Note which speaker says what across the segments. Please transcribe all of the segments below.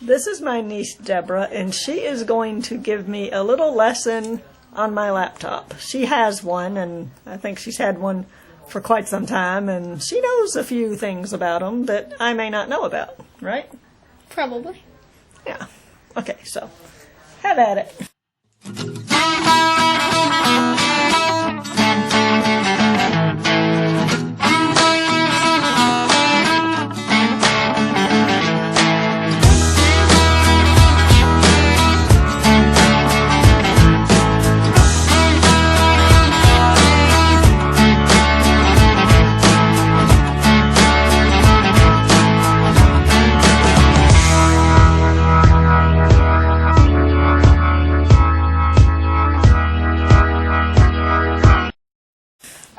Speaker 1: This is my niece Deborah, and she is going to give me a little lesson on my laptop. She has one, and I think she's had one for quite some time, and she knows a few things about them that I may not know about, right?
Speaker 2: Probably.
Speaker 1: Yeah. Okay, so have at it.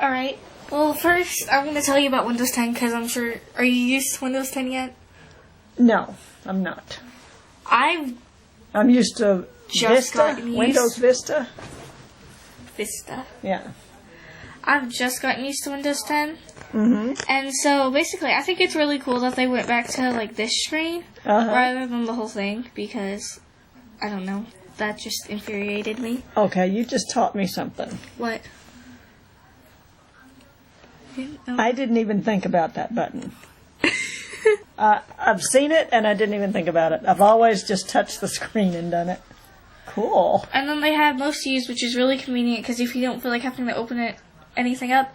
Speaker 2: Alright, well first I'm going to tell you about Windows 10 because I'm sure, are you used to Windows 10 yet?
Speaker 1: No, I'm not.
Speaker 2: I'm
Speaker 1: used to
Speaker 2: just
Speaker 1: Vista, Windows Vista.
Speaker 2: Vista.
Speaker 1: Yeah.
Speaker 2: I've just gotten used to Windows 10.
Speaker 1: Mm-hmm.
Speaker 2: And so basically I think it's really cool that they went back to like this screen rather than the whole thing because, I don't know, that just infuriated me.
Speaker 1: Okay, you just taught me something.
Speaker 2: What?
Speaker 1: I didn't even think about that button. I've seen it, and I didn't even think about it. I've always just touched the screen and done it. Cool.
Speaker 2: And then they have most used, which is really convenient, because if you don't feel like having to open anything up,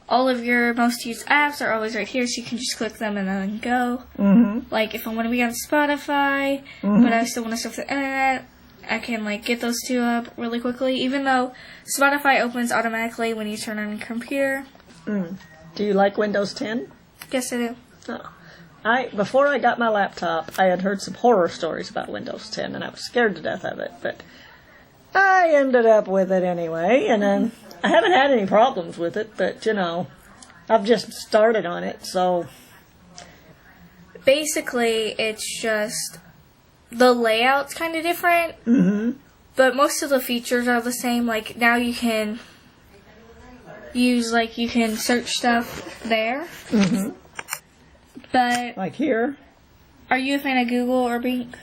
Speaker 2: all of your most used apps are always right here, so you can just click them and then go.
Speaker 1: Mm-hmm.
Speaker 2: Like, if I want to be on Spotify, but I still want to surf the internet, I can, like, get those two up really quickly, even though Spotify opens automatically when you turn on your computer.
Speaker 1: Do you like Windows 10?
Speaker 2: Yes, I do.
Speaker 1: Oh. Before I got my laptop, I had heard some horror stories about Windows 10, and I was scared to death of it, but I ended up with it anyway, and I haven't had any problems with it, but, you know, I've just started on it, so...
Speaker 2: Basically, it's just the layout's kind of different, but most of the features are the same. Like, now you can use, like, you can search stuff there. But...
Speaker 1: Like here?
Speaker 2: Are you a fan of Google or Bing?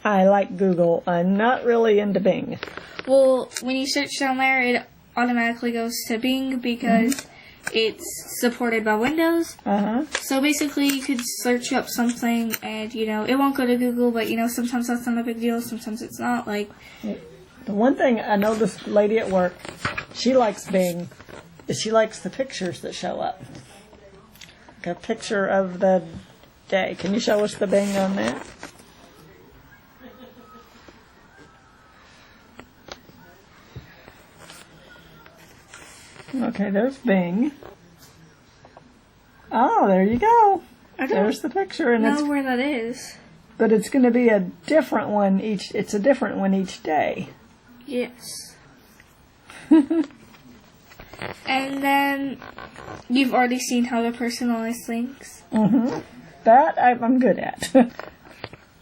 Speaker 1: I like Google. I'm not really into Bing.
Speaker 2: Well, when you search down there, it automatically goes to Bing because it's supported by Windows. So basically, you could search up something and, you know, it won't go to Google, but, you know, sometimes that's not a big deal, sometimes it's not. Like,
Speaker 1: the one thing I know, this lady at work, she likes Bing, is she likes the pictures that show up. Like a picture of the day. Can you show us the Bing on that? Okay, there's Bing. Oh, there you go. There's the picture, and
Speaker 2: know where that is.
Speaker 1: But it's going to be a different one each. It's a different one each day.
Speaker 2: Yes. And then you've already seen how to personalize things.
Speaker 1: That I'm good at.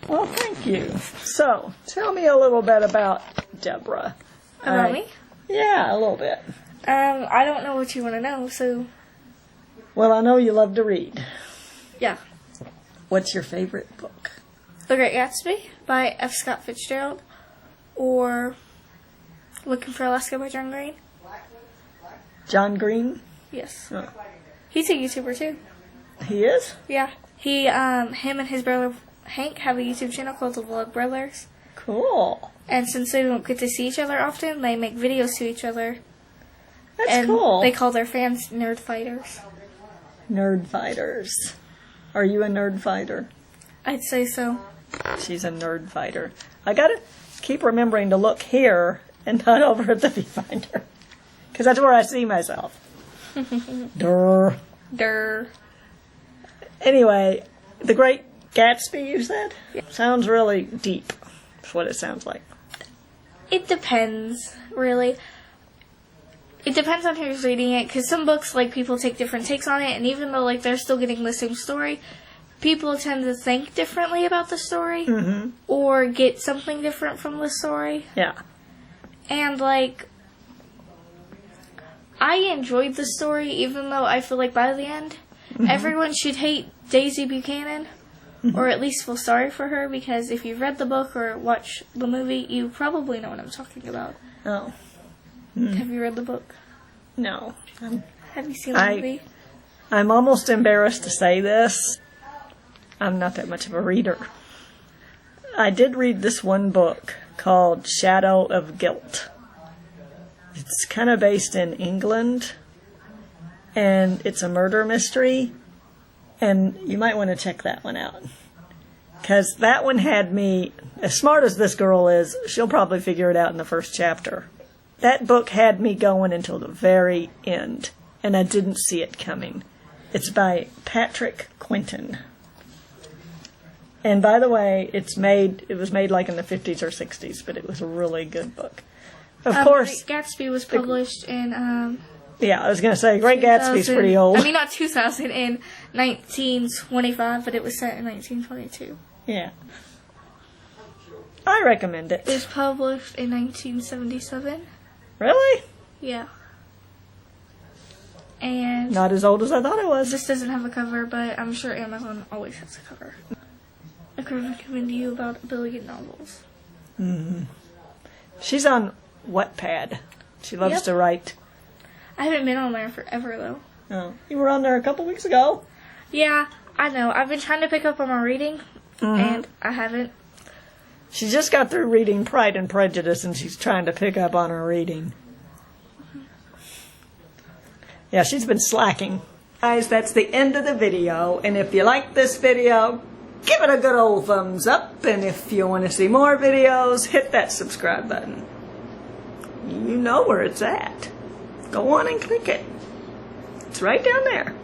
Speaker 1: Well, thank you. So, tell me a little bit about Deborah.
Speaker 2: About me?
Speaker 1: Yeah, a little bit.
Speaker 2: I don't know what you want to know, so...
Speaker 1: Well, I know you love to read.
Speaker 2: Yeah.
Speaker 1: What's your favorite book?
Speaker 2: The Great Gatsby by F. Scott Fitzgerald, or Looking for Alaska by John Green.
Speaker 1: John Green?
Speaker 2: Yes.
Speaker 1: Oh.
Speaker 2: He's a YouTuber too.
Speaker 1: He is?
Speaker 2: Yeah. Him and his brother Hank have a YouTube channel called The Vlog Brothers.
Speaker 1: Cool.
Speaker 2: And since they don't get to see each other often, they make videos to each other.
Speaker 1: That's cool.
Speaker 2: They call their fans Nerd Fighters.
Speaker 1: Nerd Fighters. Are you a nerd fighter?
Speaker 2: I'd say so.
Speaker 1: She's a nerd fighter. I gotta keep remembering to look here and not over at the viewfinder. Because that's where I see myself. Durr.
Speaker 2: Durr.
Speaker 1: Anyway, The Great Gatsby, you said? Yeah. Sounds really deep. That's what it sounds like.
Speaker 2: It depends, really. It depends on who's reading it, because some books, like, people take different takes on it, and even though, like, they're still getting the same story, people tend to think differently about the story, or get something different from the story.
Speaker 1: Yeah.
Speaker 2: And, like, I enjoyed the story, even though I feel like by the end, everyone should hate Daisy Buchanan. or at least feel sorry for her, because if you've read the book or watched the movie, you probably know what I'm talking about.
Speaker 1: Oh.
Speaker 2: Have you read the book?
Speaker 1: No.
Speaker 2: Have you seen the movie?
Speaker 1: I'm almost embarrassed to say this. I'm not that much of a reader. I did read this one book called Shadow of Guilt. It's kind of based in England, and it's a murder mystery, and you might want to check that one out. Because that one had me, as smart as this girl is, she'll probably figure it out in the first chapter. That book had me going until the very end, and I didn't see it coming. It's by Patrick Quentin. And by the way, it was made like in the 50s or 60s, but it was a really good book. Of course.
Speaker 2: Great Gatsby was published in...
Speaker 1: yeah, I was going to say, Great Gatsby's pretty old.
Speaker 2: I mean, not 2000, in 1925, but it was set in 1922.
Speaker 1: Yeah. I recommend it.
Speaker 2: It was published in 1977.
Speaker 1: Really?
Speaker 2: Yeah. And...
Speaker 1: not as old as I thought it was.
Speaker 2: This doesn't have a cover, but I'm sure Amazon always has a cover. I could recommend you about 1 billion novels.
Speaker 1: Mm-hmm. She's on Wattpad. She loves to write.
Speaker 2: I haven't been on there forever, though.
Speaker 1: Oh, you were on there a couple weeks ago.
Speaker 2: Yeah, I know. I've been trying to pick up on my reading, and I haven't.
Speaker 1: She just got through reading Pride and Prejudice, and she's trying to pick up on her reading. Yeah, she's been slacking. Guys, that's the end of the video, and if you like this video, give it a good old thumbs up, and if you want to see more videos, hit that subscribe button. You know where it's at. Go on and click it. It's right down there.